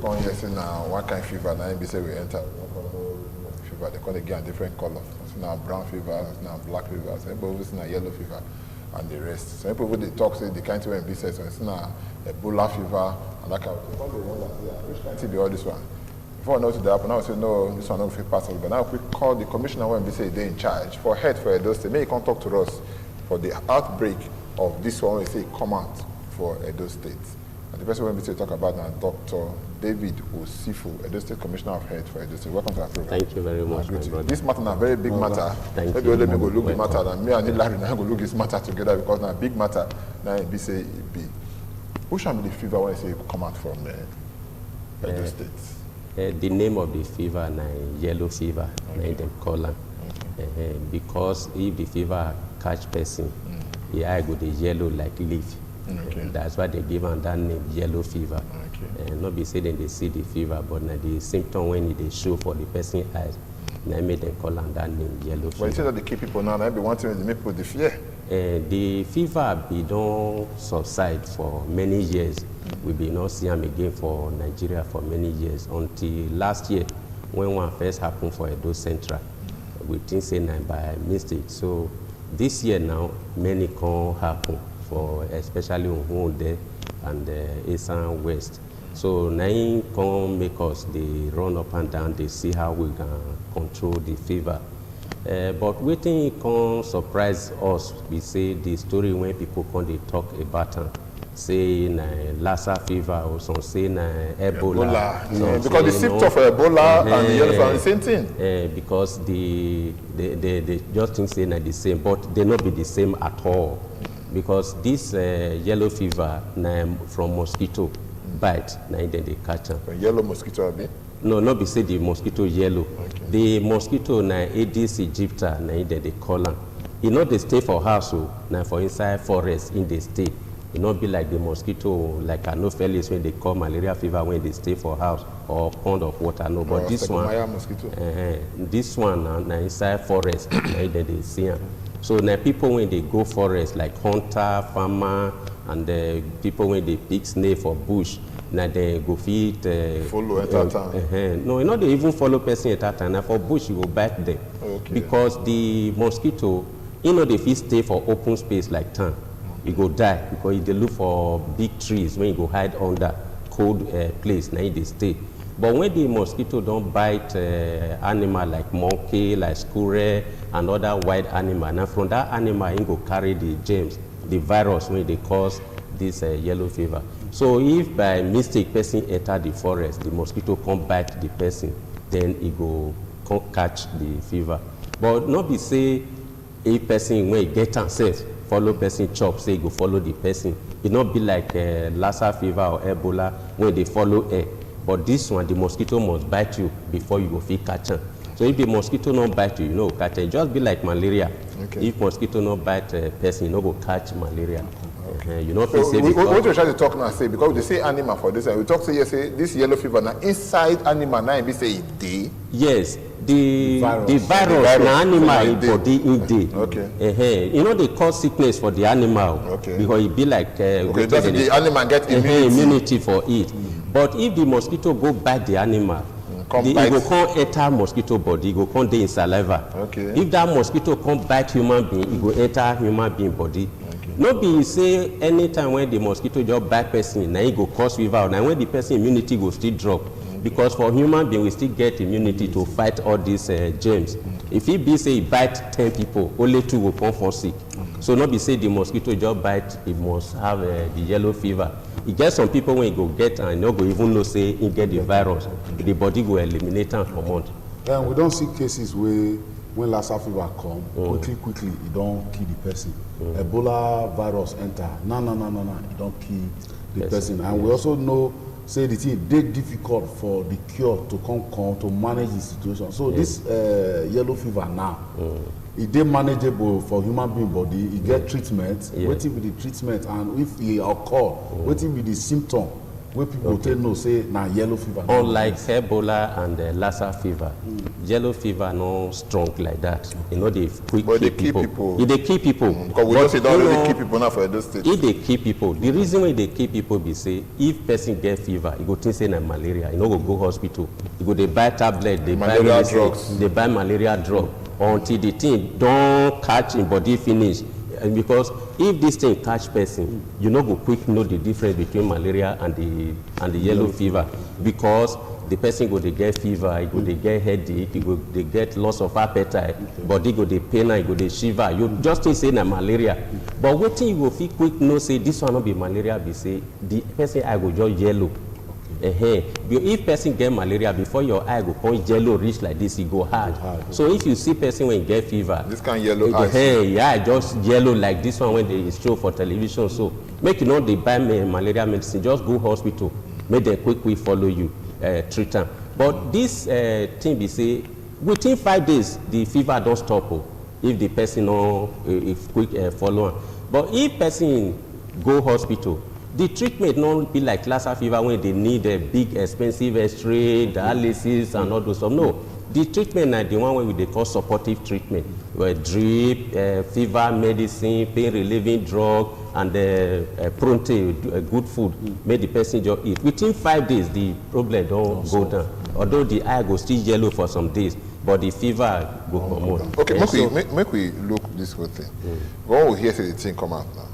come here say now one kind of fever, now be say we enter fever, they call it again different colors. So now brown fever, now black fever, some people say now yellow fever, and the rest. Some people they talk say the kind of when be says so it's now Ebola fever and that kind of thing. They wonder, which kind of be all this one? Before I know to the happen, now I say no, this one don't fit pass. But now if we call the commissioner when we say they're in charge for head for Edo State, maybe he can talk to us for the outbreak of this one. We say come out for Edo State. And the person when we say talk about now, Dr. David Osifu, Edo State Commissioner of Health for Edo State. Welcome to our program. Thank you very much, my brother. This matter is a very big matter. Thank Maybe you. only me go look the matter, and me and Larry now go look this matter together because now big matter. Now it be say it be. Who shall be the fever when I say come out from Edo State? The name of the fever na yellow fever, na them call am. Because if the fever catch person, the eye go the yellow like leaf. That's why they give am that name, yellow fever. Not be say then they see the fever, but na the symptom when they show for the person eyes, na make them call am that name, yellow fever. But you say that they keep people now, be one thing they make people the fear. The fever be don subside for many years. We be not see am again for Nigeria for many years until last year when one first happened for Edo Central. We think say na by mistake. So this year now many can happen for especially Ogunde and Eastern West. So now can make us they run up and down. They see how we can control the fever. But waiting can surprise us. We say the story when people come they talk about am. Say na Lassa fever or some say na Ebola. No, because the symptom for Ebola and the yellow fever is the same thing. Because they just think say na the same, but they not be the same at all. Because this yellow fever na from mosquito bite, na then they catch am. Yellow mosquito abi? No, not be say the mosquito yellow. Okay. The mosquito na Aedes aegypti, na then they call am. E no dey stay for house o, na for inside forest in dey stay. It not be like the mosquito, like Anopheles when they call malaria fever when they stay for house or pond of water. No, but this one, this one now inside forest, they see them. So now people when they go forest, like hunter, farmer, and people when they pick snake for bush, now they go feed. Follow at that time. No, you know they even follow person at that time. Now for bush you go bite them, because the mosquito, you know they fit stay for open space like town. You go die because they look for big trees when you go hide under cold place, now they stay. But when the mosquito don't bite animal like monkey, like squirrel, and other wild animal, now from that animal you go carry the germs, the virus when they cause this yellow fever. So if by mistake person enter the forest, the mosquito come bite the person, then it go come catch the fever. But not be say a person when he get himself, follow person chop, say go follow the person. It not be like Lassa fever or Ebola when they follow air. But this one, the mosquito must bite you before you go fit catch them. So if the mosquito not bite you, you know catch it. Just be like malaria. If mosquito not bite a person, you know go catch malaria. You know so say what you try to talk now say because they say animal for this and we talk say yes say this yellow fever now inside animal now be say it dey. Yes. The virus na animal in body in day. You know they cause sickness for the animal because it be like the animal get immunity for it. But if the mosquito go bite the animal, it go come enter mosquito body, it go come dey in saliva. If that mosquito come bite human being, it go enter human being body. No be say anytime when the mosquito just bite person, now it go cause fever. Now when the person immunity go still drop. Because for human being, we still get immunity to fight all these germs. If it be say it bite 10 people, only 2 will come for sick. So not be say the mosquito just bite, it must have the yellow fever. It get some people when you go get and no go even know say you get the virus, the body go eliminate them for months. And we don't see cases where when Lassa fever come, quickly it don't kill the person. Ebola virus enter, no, it don't kill the person. And we also know say the thing dey difficult for the cure to come to manage the situation. So this yellow fever now, it dey manageable for human being body. It get treatment. Wetin be the treatment, and if e occur, wetin be the symptom where people take know say na yellow fever. Unlike Ebola and Lassa fever, yellow fever no strong like that. You know, they quick But they kill kill people. people. If they kill people. Because we But, don't say don't you really know, keep people now for Edo State. if they kill people, the reason why they kill people be say, if person get fever, you go think say na malaria, you know go hospital. You go they buy tablet, they buy Malaria medicine, drugs. they buy malaria drug until the thing don't catch in body finish. And because if this thing catch person, you know go quick know the difference between malaria and the yellow fever, because the person go they get fever, he go they get headache, he go they get loss of appetite, body go they pain, he go they shiver. You just think say na malaria, but what thing you go feel quick know say this one not be malaria, be say the person eye go just yellow. If person get malaria, before your eye go come yellow reach like this, it go hard. So if you see person when get fever, This kind of yellow eyes. yeah, just yellow like this one when they show for television. So make you know they buy malaria medicine, just go hospital, make them quick follow you, treat them. But this thing be say within 5 days the fever don't stop. If the person no if quick follow am. But if person go hospital, the treatment not be like Lassa fever when they need a big expensive X-ray, dialysis and all those stuff. No, the treatment is the one where they call supportive treatment, where drip, fever medicine, pain relieving drug, and protein, good food, make the person just eat. Within 5 days, the problem don't go down. Although the eye go still yellow for some days, but the fever go come out. Okay, make we look this whole thing. When we hear say the thing come out now,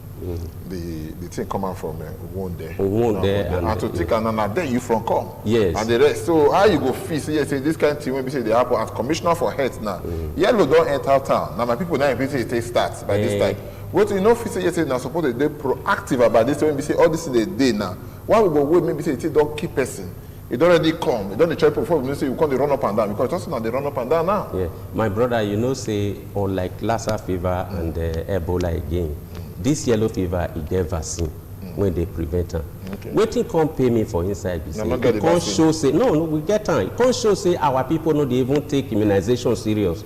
the thing come out from wound there. And to take another day you from come. Yes. And the rest. So how you go feel say this kind of thing when we say they happen as commissioner for health now. Yellow don't enter town. Now my people now in say it starts by this time. What you know feel say yes now suppose they proactive about this when we say all this is the day now. Why we go wait maybe say it don't keep person. It don't already come. It don't try before we say you can't run up and down because just now they run up and down now. Yeah, my brother, you know say unlike Lassa fever and Ebola again, this yellow fever it get vaccine when they prevent them. Waiting come pay me for inside be say it can't show say no we get time. It can't show say our people no they even take immunization serious.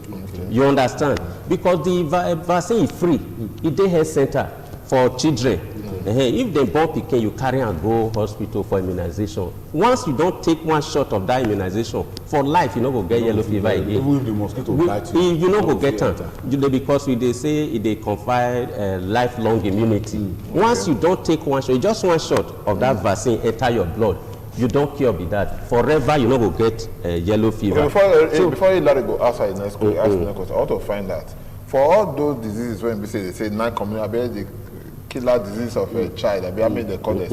You understand? Because the vaccine is free. It dey health center for children. If they born pikin, you carry and go hospital for immunization. Once you don't take one shot of that immunization, for life you no go get yellow fever again. Even if the mosquito bite you, you no go get am. Because they say they confer lifelong immunity. Once you don't take one shot, just one shot of that vaccine enter your blood, you don't cure be that. Forever you no go get yellow fever. Okay, before you let it go outside next question, I want to find out for all those diseases when we say they say non-communicable killer disease of a child, I mean they call it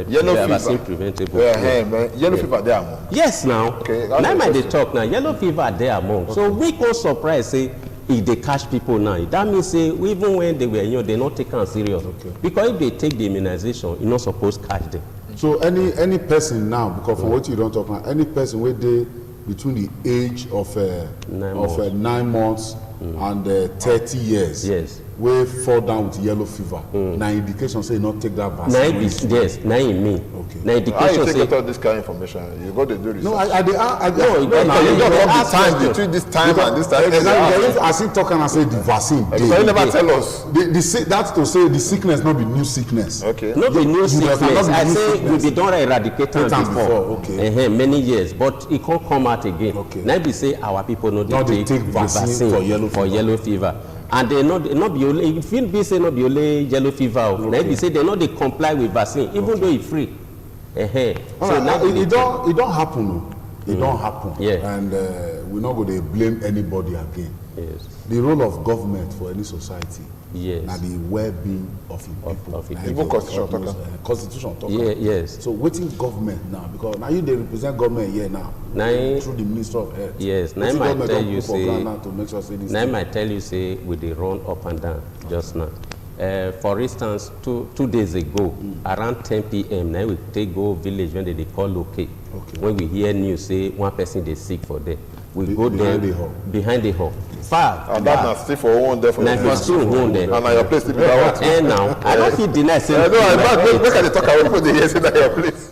yellow fever. Preventable. Yellow fever there among. Yes, now. Okay, now they talk now. Yellow fever there among. So we go surprise say if they catch people now. That means say even when they were young, they not take them serious. Because if they take the immunization, you're not supposed to catch them. So any person now, because for what you don't talk about, any person where they between the age of 9 months and 30 years. Yes. Wey fall down with yellow fever. Now indication say not take that vaccine. Yes, now in me. Okay. Now indication how you take say all this kind of information? You go to do research. No, I you don't have the time between this time and this time. Exactly. As he talk and I say the vaccine. Because you never tell us. That's to say the sickness not be new sickness. Okay. not be new sickness. I say we be don eradicate them before. Okay. Many years, but it can't come out again. Okay. Now be say our people no they take vaccine for yellow fever. And they not be only, if you be say not be only yellow fever, now be say they not they comply with vaccine, even though it's free. So now it don't happen. It don't happen. Yeah. And we're not going to blame anybody again. Yes. The role of government for any society. Yes. Now the well-being of the people. Even constitution talk. Yes. So waiting government now, because now you they represent government here now. Through the Minister of Health. Yes. Now I might tell you say. To make sure say this now I might tell you say we they run up and down just now. For instance, two days ago, around 10 p.m., now we take go village when they call locate. When we hear news say one person they sick for there, we go there behind the hall. Far. And that's still for one there for still one there. And your place to be that one. And now I don't feel deny say. No, look at the talk about people they hear say that your place.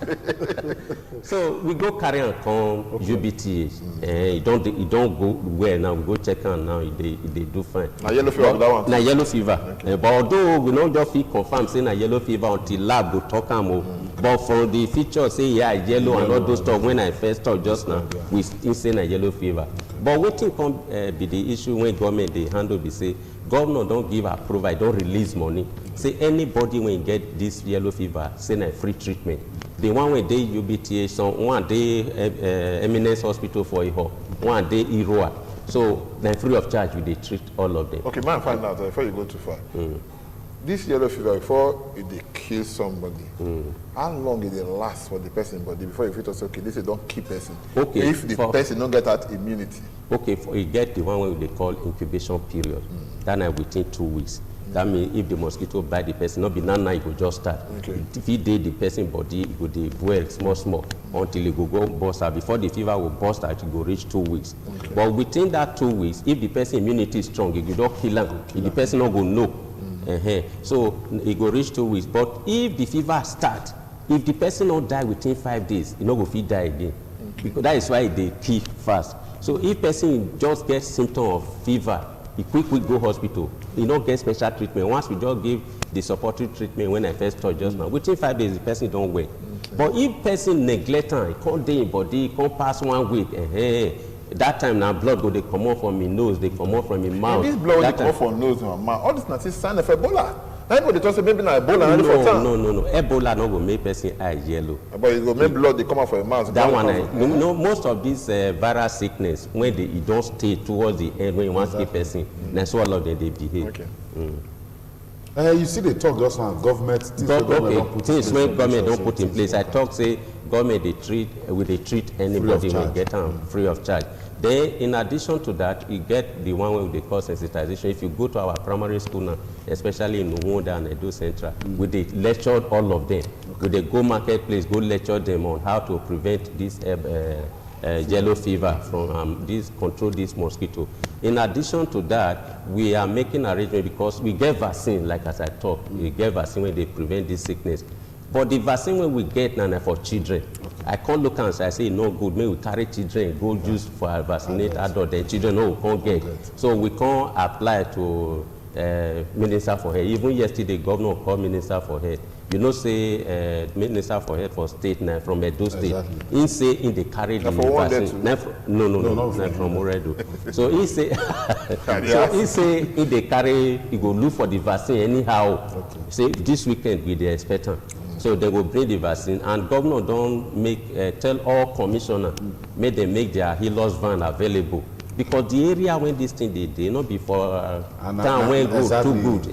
So we go carry and come UBTH. It don't go well now. We go check on now. They do fine. Now yellow fever that one. Now yellow fever. But although we don't just feel confirmed saying na yellow fever until lab go talk am But from the feature say yeah yellow and all those stuff when I first talk just now, we still say na yellow fever. But wetin come be the issue when government dey handle be say governor don't give approval, don't release money. Say anybody when get this yellow fever, say na free treatment. The one wey dey UBTA, some one dey Eminence Hospital for Iho, one dey Iroa. So then free of charge we dey treat all of them. Okay, man, find out before you go too far. This yellow fever, before it dey kill somebody, how long it dey last for the person body before you feel say okay, this is don't kill person. Okay, if the person don't get that immunity. Okay, for you get the one wey they call incubation period. That na within 2 weeks. That means if the mosquito bite the person, not be now it go just start. Okay. If it dey the person body, it go dey well small until it go burst out. Before the fever will burst out, it go reach 2 weeks. Okay. But within that 2 weeks, if the person immunity is strong, it go just kill am. If the person not go know. So it go reach 2 weeks. But if the fever start, if the person not die within 5 days, he not go fit die again. Okay. Because that is why they kill fast. So if person just get symptom of fever, he quick go hospital. He not get special treatment. Once we just give the supportive treatment when I first talked just now, within 5 days the person don't well. Okay. But if person neglect am, he can't dey in body, he can't pass 1 week, that time now blood go they come off from his nose, they come off from his mouth. And this blood they come off from nose and mouth. All this not a sign of Ebola. Everybody just say maybe na Ebola. No. Ebola no go make person eye yellow. But it go make blood they come out from your mouth. That one, most of this viral sickness when it don't stay towards the end when you want to keep person, that's what all of them they behave. Okay. You see the talk just now, government things when government don't put in place. I talk say government they treat anybody who get them free of charge. Then, in addition to that, we get the one where they call sensitization. If you go to our primary school now, especially in Nwonda and Edo Central, we they lectured all of them. Okay. We they go marketplace, go lecture them on how to prevent this yellow fever from control this mosquito. In addition to that, we are making arrangement because we get vaccine, like as I talked, we get vaccine where they prevent this sickness. But the vaccine when we get now for children, I can't look and say, I say no good. Maybe we carry children, go use for vaccinate adult. The children no we can't get. So we can't apply to Minister for Health. Even yesterday, governor called Minister for Health. You know, say Minister for Health for state now from Edo State. Exactly. He say in the carry the vaccine. No, from Oredo. So he say, he say in the carry, he go look for the vaccine anyhow. Okay. Say this weekend we dey expect him. So they will bring the vaccine, and governor don't make tell all commissioners make them make their healers van available because the area when this thing they not before town when go exactly. Too good.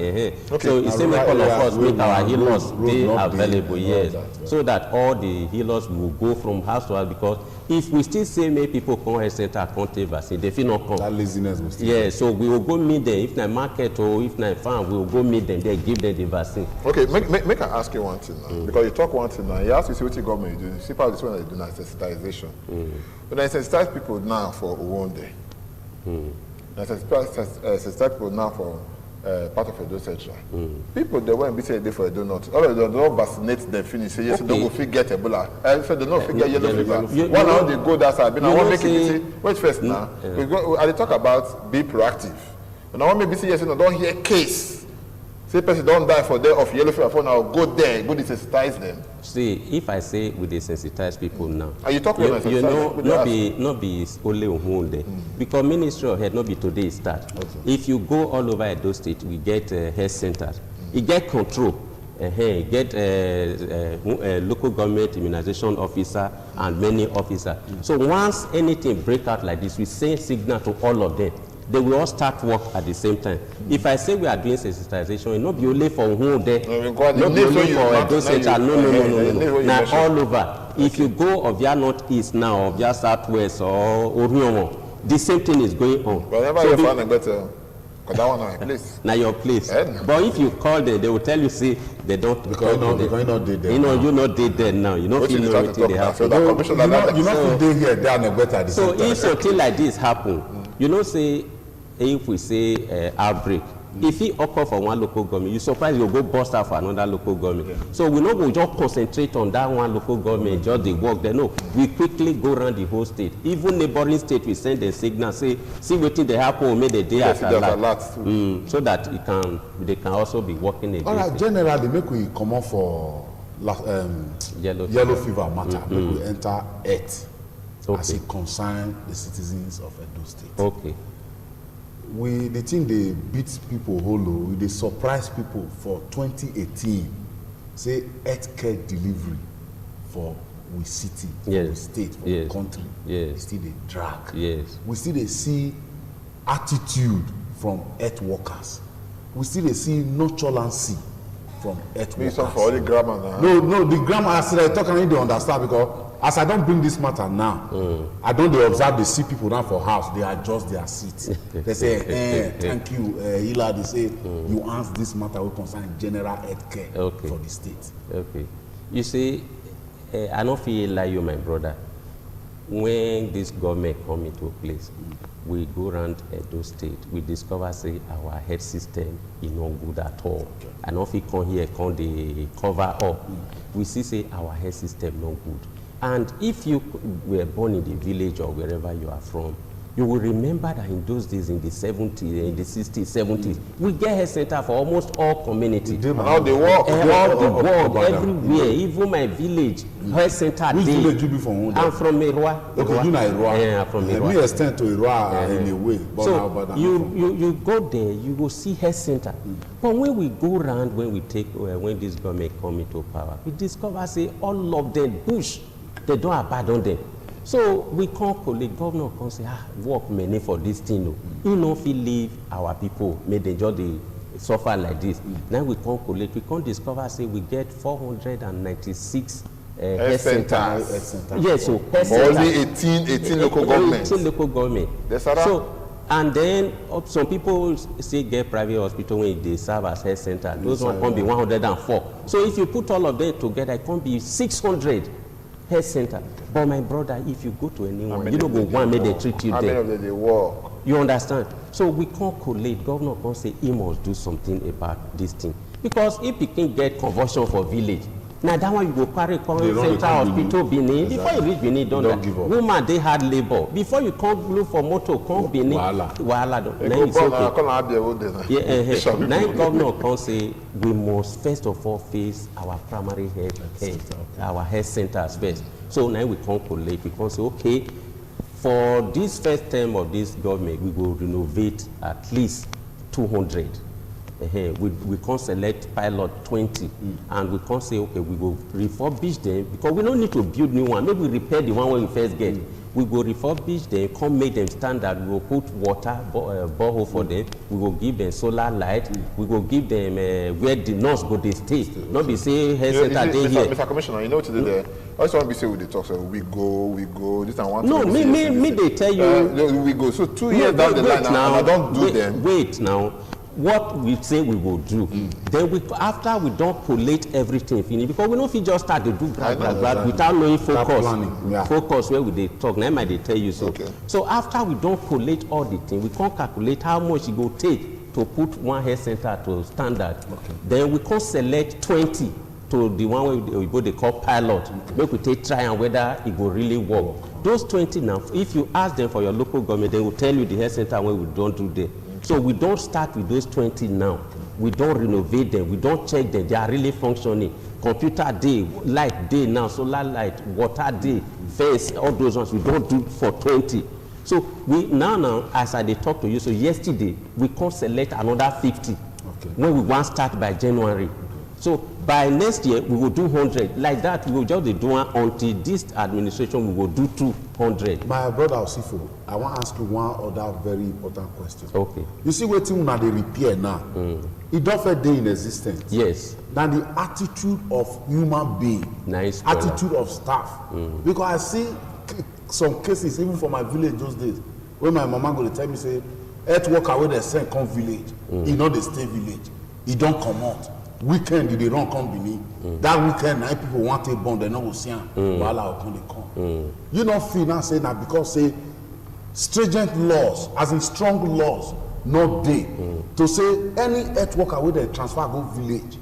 Okay. So it's same all of us make our healers they available, yes, so that all the healers will go from house to house because if we still say make people come health center can't take vaccine, they feel not come. That laziness will still. Yeah, so we will go meet them. If na market or if na farm, we will go meet them. They give them the vaccine. Okay, make I ask you one thing now because you talk one thing now. You ask you see what the government is doing. You see part of this one they do now sensitization. But they sensitize people now for one day. They sensitize people now for part of Edo Central. People they won't be saying they for Edo North. All of them don't vaccinate them finish. Say yes, okay. They don't go get Ebola. So they don't get yellow fever. One now they go that side. I want make it wait first now. We go. I talk about be proactive. And I want maybe say yes, no, don't hear case. Say person don't die for day of yellow fever. For now go there, go desensitize them. See, if I say we desensitize people now, are you talking about you know, not be only on there because Ministry of Health not be today start. Okay. If you go all over Edo State, we get health centers. You get control. Get local government immunization officer and many officers. So once anything break out like this, we send signal to all of them. They will all start work at the same time. If I say we are doing sensitization, it not be only for who there, not be only for Edo Central. No. Now all over. If you go of your northeast now, of your southwest or Oriomo, the same thing is going on. Whenever you find a better. Because that one is my place. Now your place. But if you call them, they will tell you, see, they don't. Because you not did there. You know, you not did there now. You know, you know what they have. You not did here, they are not better. So if something like this happen, you know, say, if we say outbreak, if it occur for one local government, you surprise you go bust out for another local government. Yeah. So we not go just concentrate on that one local government, just the work they know. We quickly go around the whole state. Even neighboring state, we send a signal, say, see what they happen, make the day after that. So that they can also be working against. All right, generally, make we come on for yellow fever matter, we will enter Earth as Okay. it concern the citizens of Edo State. Okay. The thing they beat people hollow, they surprise people for 2018. Say healthcare delivery for we city, for Yes. we state, for Yes. the country. Yes. We still they drag. Yes. We still they see attitude from health workers. We still they see nonchalancy from health Me workers. some for all the grammar now. No, the grammar as I talk, I need to understand because as I don't bring this matter now, I don't dey observe, they see people now for house, they adjust their seats. They say, thank you, Hila, they say, you answer this matter will concern general health care Okay. for the state. Okay. You see, I don't feel like you, my brother. When this government come into place, we go around Edo State, we discover say our health system is not good at all. I don't feel come here, come they cover up. We see say our health system not good. And if you were born in the village or wherever you are from, you will remember that in those days, in the 70s, in the 60s, 70s, we get health center for almost all communities. And how they work. All the world, everywhere, even my village, health center. Which dey. village you be from? I'm from Irua. Okay, you na Irua. Yeah, I'm from Let Irua. me extend to Irua in a way. But So now, you go there, you go see health center. But when we go around, when we take, when this government come into power, we discover say all of them bush, they don't abandon them. So we can't collect, governor can say, work many for this thing. No. You know, if we leave our people, may they just they suffer like this. Now we can't collect, we can't discover, say we get 496 health centers. Yes, so health For only centers. 18 local governments. 18 local government. Yes, sir. So, and then some people still get private hospital when they serve as health center. Those ones can be 104. So if you put all of them together, it can be 600 health center. But my brother, if you go to anyone, you don't go one, may they treat you How many there. of them they work? You understand? So we can't collate. Governor can say he must do something about this thing. Because if he can get conversion for village, now that one you go carry current They run the central Benin. hospital Benin. Exactly. Before you reach Benin, Don't give up. woman they hard labor. Before you come look for motor, come Benin. Wahala. Wahala. They Now go it's born okay. and call am Abia there. Yeah, now governor can say we must first of all face our primary health care, our health centers first. So now we can collate, we can say, okay, for this first term of this government, we will renovate at least 200. We can select pilot 20 and we can say, okay, we will refurbish them because we don't need to build new one. Maybe we repair the one when we first get. We will refurbish them, come make them standard. We will put water, borehole for them. We will give them solar light. We will give them where the nurse go they stay. Not be say health center they here. Mr. Commissioner, you know what to do there? I just want to be say with the talk, so we go, this and one. No, two, me they tell you. We go. So 2 years down the line, and I don't do them. Wait now. What we say we will do, then we after we don't collate everything finish because we don't fit just start to do grad without knowing focus. Focus where we they talk. Now might they tell you so. Okay. So after we don't collate all the things, we can't calculate how much it go take to put one health center to standard. Okay. Then we can select 20 to the one where they call pilot. Make we take try and whether it will really work. Those 20 now, if you ask them for your local government, they will tell you the health center where we don't do there. So we don't start with those 20 now. We don't renovate them. We don't check them. They are really functioning. Computer day, light day now, solar light, water day, fence, all those ones. We don't do for 20. So we now, as I talk to you, so yesterday, we can select another 50 when we want to start by January. So by next year, we will do 100. Like that, we will just do one until this administration, we will do 200. My brother Osifo, I want to ask you one other very important question. Okay. You see what thing they repair now? It don't fit dey in existence. Yes. Now the attitude of human being, Nice. attitude of staff. Because I see some cases, even for my village those days, when my mama go to tell me, say, earth worker wey dey send come village, e no dey stay village, e don comot. Weekend they run come Benin. That weekend, now people want to bond, they no go see am. Wahala go come, they come. You don't feel now say that because say stringent laws, as in strong laws, not dey to say any earth worker wey dey transfer go village,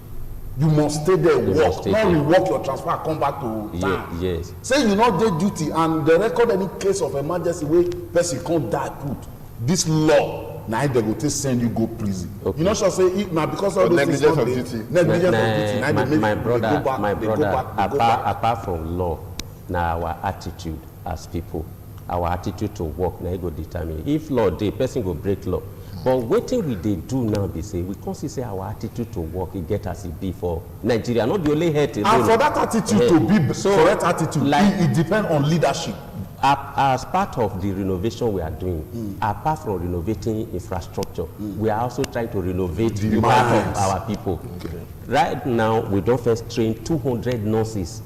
you must stay there, work, not rework your transfer, come back to town. Yes. Say you not dey duty and they record any case of emergency where person can't die put. This law now they go to send you go prison. Okay. You know, shall say it now because of those things. Negligence of duty. Negligence of duty. Now they make My they brother, go back. apart from law, now our attitude as people, our attitude to work, now it go determine. If law, the person go break law. But waiting we they do now, they say, we can't say our attitude to work, it get as it be for Nigeria, not the only head. And for that attitude to be correct attitude, like, it depends on leadership. As part of the renovation we are doing, apart from renovating infrastructure, we are also trying to renovate the part of our people. Okay. Right now, we don't first train 200 nurses.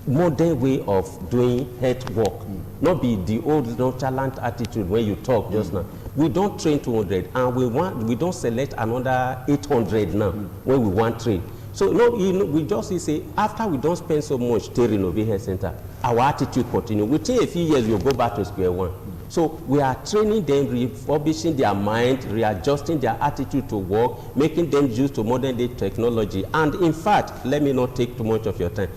Modern way of doing health work, not be the old nonchalant attitude when you talk just now. We don't train 200, and we don't select another 800 now when we want train. So we just say after we don't spend so much to renovate health center, our attitude continue. Within a few years, we'll go back to square one. So we are training them, refurbishing their mind, readjusting their attitude to work, making them use to modern day technology. And in fact, let me not take too much of your time.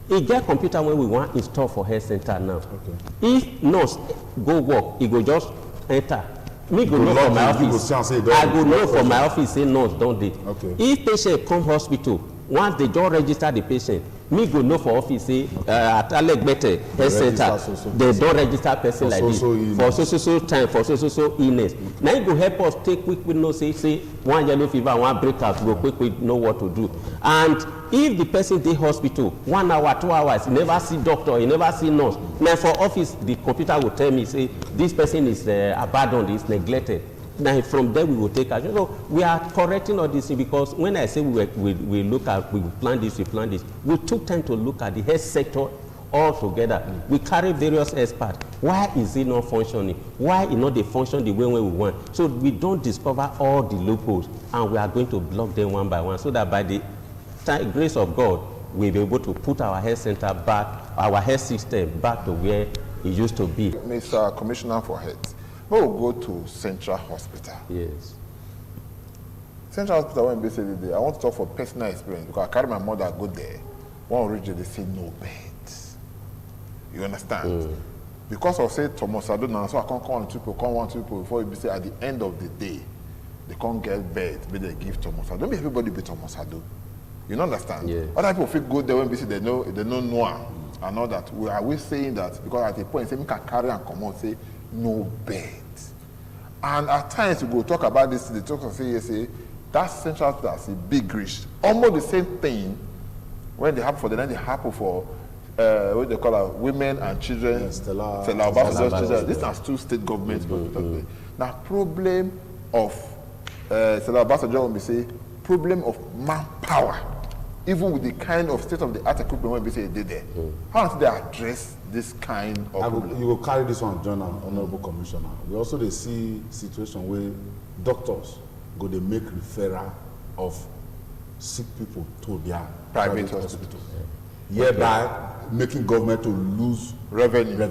It get computer when we want install for health center now. Okay. If nurse go work, it go just enter. Me go know for my office. I go know for my office say nurse don't they. Okay. If patient come hospital, once they don't register the patient, me go know for office say at Alegbete health center, they don't register person like this for so time for so illness. Now you go help us take quick know say one yellow fever, one breakout, go quick know what to do. And if the person dey hospital 1 hour 2 hours, he never see doctor, he never see nurse, now for office the computer will tell me say this person is abandoned, is neglected. Now from there we will take action. So we are correcting all this because when I say we look at, we plan this, we took time to look at the health sector all together. We carry various experts. Why is it not functioning? Why is not they function the way we want? So we don't discover all the loopholes, and we are going to block them one by one, so that by the grace of God, we'll be able to put our health center back, our health system back to where it used to be. Mr. Commissioner for Health, we'll go to Central Hospital. Yes. Central Hospital, when basically I want to talk for personal experience because I carry my mother, go there. One region, they say no beds. You understand? Because of say Thomas Ado now, so I can't call one people before you say at the end of the day, they can't get bed, but they give Thomas Ado. Don't be everybody be Thomas Ado. You don't understand? Yeah. Other people feel good there when they know Noah and all that. We are always saying that because at a point, say, we can carry and come out, say, no beds. And at times, we go talk about this, they talk and say, that Central Hospital is a big reach. Almost the same thing when they happen for the night, they happen for what they call it, women and children. Yes, Stella children. These are two state governments. Now, problem of Stella Obasanjo, when we say, problem of manpower. Even with the kind of state-of-the-art equipment when we say they did there. How do they address this kind of problem? You will carry this one, John, Honorable Commissioner. We also they see situation where doctors go they make referral of sick people to their private hospital. Hereby making government to lose revenue.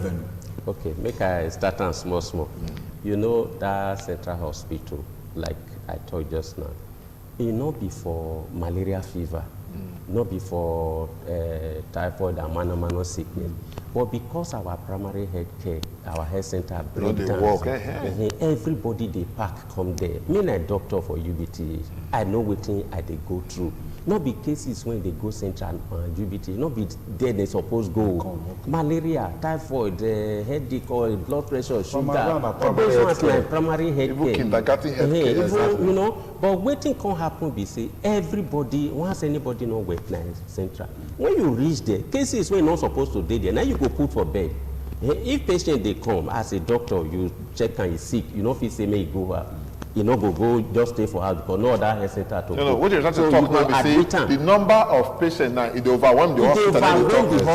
Okay, make I start on small. You know that Central Hospital, like I told just now, it not be for malaria fever, not be for typhoid and mano sickness, but because our primary health care, our health center breakdowns, everybody they pack come there. Me na doctor for UBT, I know wetin I dey go through. Not be cases when they go central and UBT, not be there they suppose go. Malaria, typhoid, headache, or blood pressure, sugar. Those ones like primary health care. Kindergarten health care. Exactly. You know, but waiting can happen be say everybody, once anybody know wet nice central. When you reach there, cases when not supposed to be there, now you go put for bed. If patient they come as a doctor, you check and you sick, you know if you say may go out. You know, go just stay for house because no other health center to go. What you're trying to talk about is the number of patients now, it overwhelm the hospital.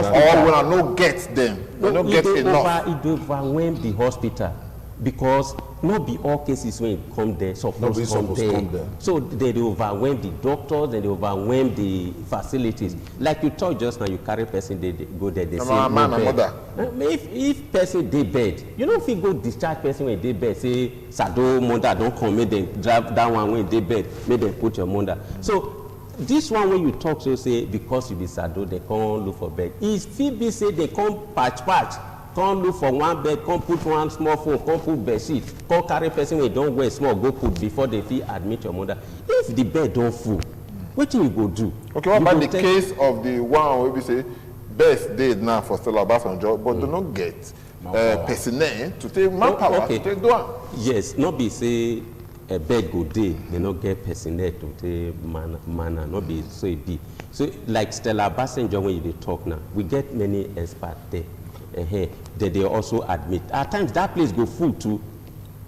Or when I no get them, we no get enough. It overwhelm the hospital because not be all cases when it come there supposed to come there. So they overwhelm the doctors, they overwhelm the facilities. Like you talk just now, you carry person, they go there, they say no bed. If person dey bed, you know if you go discharge person when they bed, say Sado mother don't come, make them drive that one when they bed, make them put your mother. So this one when you talk so say because you be Sado, they can't look for bed. If be say they come patch, come look for one bed, come put one small phone, come put bed sheet, come carry person wey don wear small go put before they fit admit your mother. If the bed don full, wetin you go do? Okay, what about the case of the one where we say best day now for Stella Obasanjo, but do not get personnel to take manpower to take do am? Yes, not be say a bed go dey, they not get personnel to take manner, not be so e be. So like Stella Obasanjo, when you dey talk now, we get many experts there. They also admit. At times that place go full too.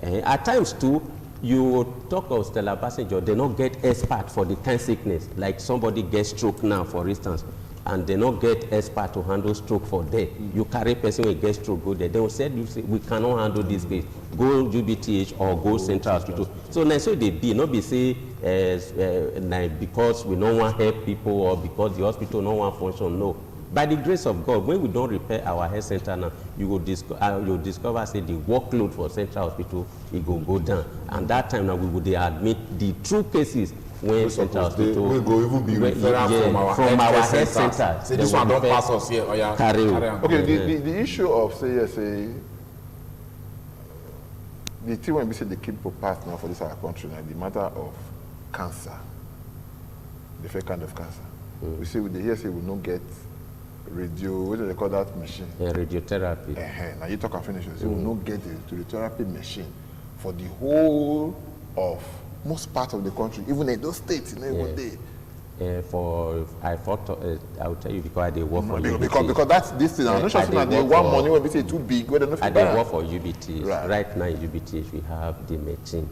At times too, you talk of Stella Obasanjo, they not get expert for the kind sickness. Like somebody gets stroke now, for instance, and they not get expert to handle stroke for there. You carry person when get stroke, go there. They will say, we cannot handle this case. Go UBTH or go Central Hospital. So now so they be, not be say because we don't want to help people or because the hospital don't want function. No. By the grace of God, when we don't repair our health center now, you will discover say the workload for Central Hospital it will go down, and that time now we would admit the true cases when Central Hospital we go even be referral from our health center. Say this one don't pass us here. Carry okay, the issue of say the thing when we say they keep people pass now for this our country now, the matter of cancer, the first kind of cancer. We say we hear say we don't get radio, what do they call that machine? Radiotherapy. Now you talk and finish. So we don't get the radiotherapy machine for the whole of most part of the country, even in those states, you know, even there. I will tell you because they work for UBT. Because that's this thing. I'm not sure that they want money when we say too big, where they don't they work for UBT. Right now in UBT, we have the machine.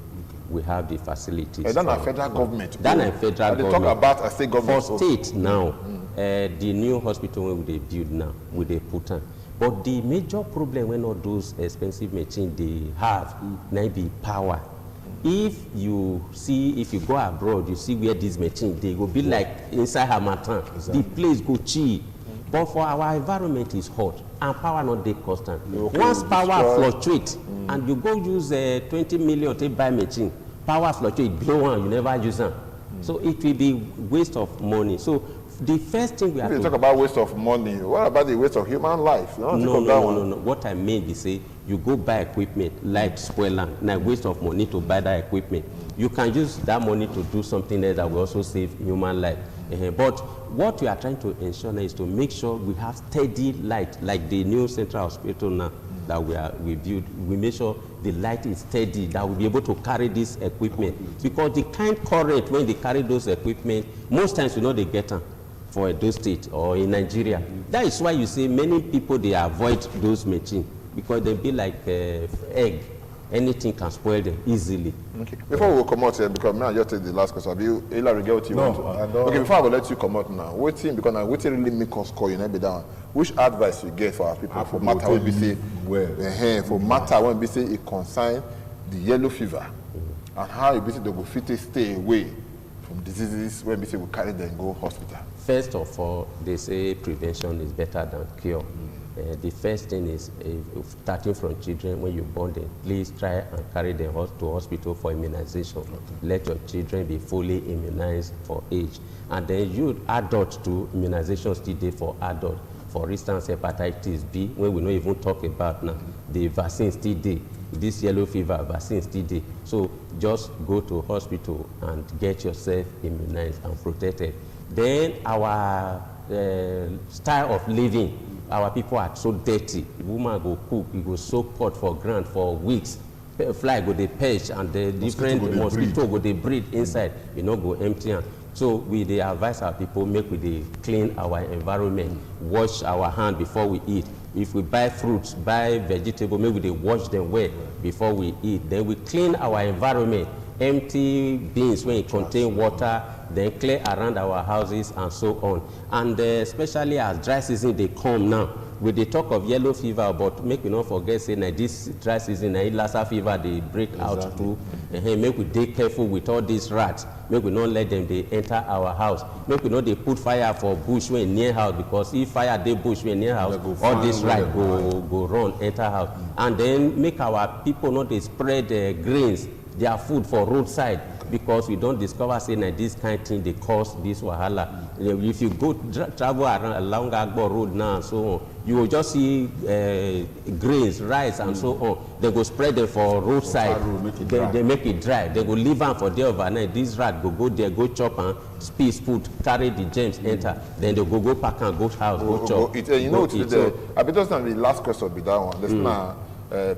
We have the facilities. That's a federal government. That's a federal government. They talk about a state government. For state now, the new hospital we they build now, we they put on. But the major problem when all those expensive machines they have, maybe power. If you go abroad, you see where these machines, they go be like inside Hamatan. Exactly. The place go chill. But for our environment is hot and power not dey constant. Okay, once power fluctuates and you go use 20 million to buy machine, power fluctuate, blow on, you never use them. So it will be waste of money. So the first thing we have to talk about waste of money. What about the waste of human life? No. What I mean is say you go buy equipment, light spoil land, now waste of money to buy that equipment. You can use that money to do something else that will also save human life. But what we are trying to ensure now is to make sure we have steady light, like the new Central Hospital now that we build. We make sure the light is steady, that will be able to carry this equipment. Because the kind current when they carry those equipment, most times they get them for Edo State or in Nigeria. That is why you see many people they avoid those machines because they be like egg. Anything can spoil them easily. Okay. Before we come out here, because I just take the last question. Have you, Ella, regret what you want to? I don't. Okay, before I will let you come out now, waiting because now waiting really make us call you, not be down. Which advice you get for our people for matter when we say for matter when we say it concern the yellow fever and how it they go fit stay away from diseases when we say we carry them go hospital. First of all, they say prevention is better than cure. The first thing is starting from children. When you born them, please try and carry them to hospital for immunization. Okay. Let your children be fully immunized for age. And then you adults too, immunization still there for adults. For instance, hepatitis B, when we don't even talk about now, the vaccine still there. This yellow fever vaccine still there. So just go to hospital and get yourself immunized and protected. Then our style of living, our people are so dirty. Woman go cook, you go soak pot for ground for weeks. Fly go they perch and the different mosquito go they breed inside. Go empty. So we they advise our people make we clean our environment, wash our hand before we eat. If we buy fruits, buy vegetable, maybe they wash them well before we eat. Then we clean our environment, empty bins when it contain water, then clear around our houses and so on. And especially as dry season they come now, we they talk of yellow fever, but make we not forget say that this dry season, Lassa fever they break out too. Make we be careful with all these rats. Make we not let them they enter our house. Make we not they put fire for bush when near house, because if fire they bush when near house, all this rat go run enter house. And then make our people not they spread grains, their food for roadside, because we don't discover saying that this kind of thing they cause this wahala. If you go travel along Agbo Road now and so on, you will just see grains, rice, and so on. They go spread them for roadside. They make it dry. They go leave them for there overnight. This rat go there, go chop and space food, carry the germs, enter. Then they go pack and go house, go chop. You know, I bet that's not the last question be that one. That's not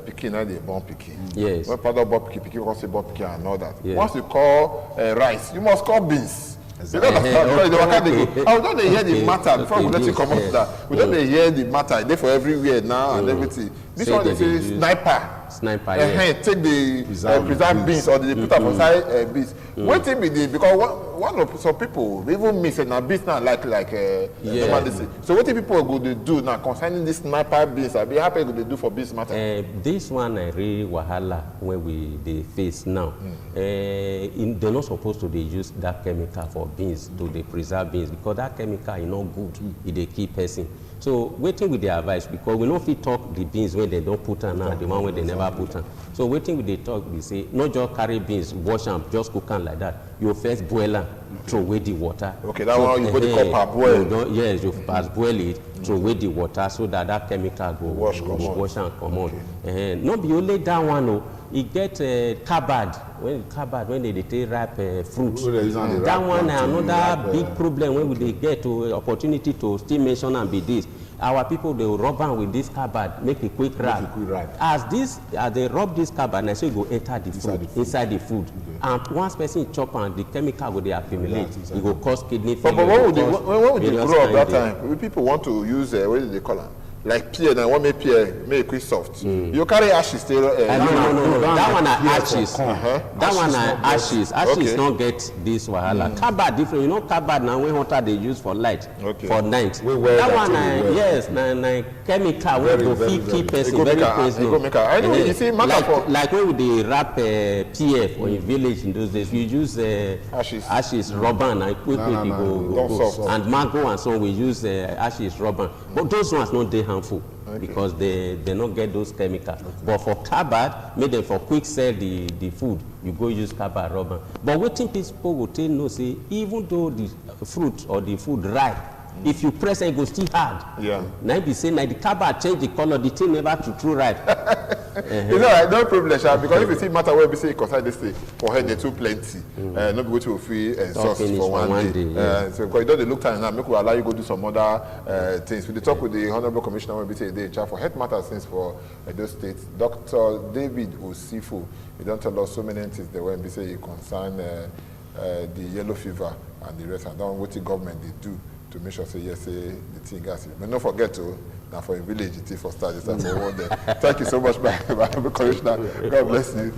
pikin, now they born pikin. Yes. When father born pikin, pikin wants to born pikin and all that. Yes. Once you call rice, you must call beans. Exactly. You know that's I don't hear the matter before we let you come up that. We don't hear the matter. They for everywhere now and everything. This one is a sniper. Sniper, take the preserved beans or the put up aside beans. What thing be the because one of some people even miss it now beans now like so what people go to do now concerning this sniper beans? I be happy they do for beans matter. This one I really wahala when they face now. They're not supposed to use that chemical for beans to preserve beans because that chemical is not good. They keep person. So waiting with the advice because we know if we talk the beans when they don't put on now, the one where they never put on. So waiting with the talk, we say not just carry beans, wash them, just cook them like that. You first boil them, throw away the water. Okay, that one you put the copper boil. Yes, you first boil it, throw away the water so that chemical go wash and come on. Not be only that one. No, it get cupboard when they take ripe fruits. That one another big problem when they get to opportunity to still mention and be this. Our people they will rub them with this cupboard, make a quick wrap. As they rub this cupboard, so go enter the food inside the food. And once person chop and the chemical will they accumulate, it will cause kidney failure. But when would they grow up that time? People want to use what do they call them? Like pear, then one make pear, make it soft. You carry ashes still. No. That one are ashes. That one are ashes. Ashes don't get this wahala. Cupboard different. You know cupboard now when water they use for light, for night. That one yes, na chemical where go keep person very poisonous. I know you see like when they wrap pear for in village in those days, we use ashes rubber and quickly go and mango and so we use ashes rubber. But those ones not they harmful because they not get those chemicals. But for cupboard, make them for quick sell the food, you go use cupboard rubber. But waiting people will tell no say even though the fruit or the food ripe, if you press it, it goes still hard. Now be saying like the cupboard change the color, the thing never to true ripe. You know, no problem, because if you see matter where we say consider this thing for her they too plenty. Not be to free sauce for one day. So because you don't look time now, make we allow you go do some other things. We talk with the Honorable Commissioner when we say they in charge for health matters since for those states. Dr. David Osifo, he don't tell us so many things there when we say it concern the yellow fever and the rest, and then what the government they do to make sure say yes, say the thing gas. But don't forget to now for a village it is for start this time for one day. Thank you so much, my Commissioner. God bless you.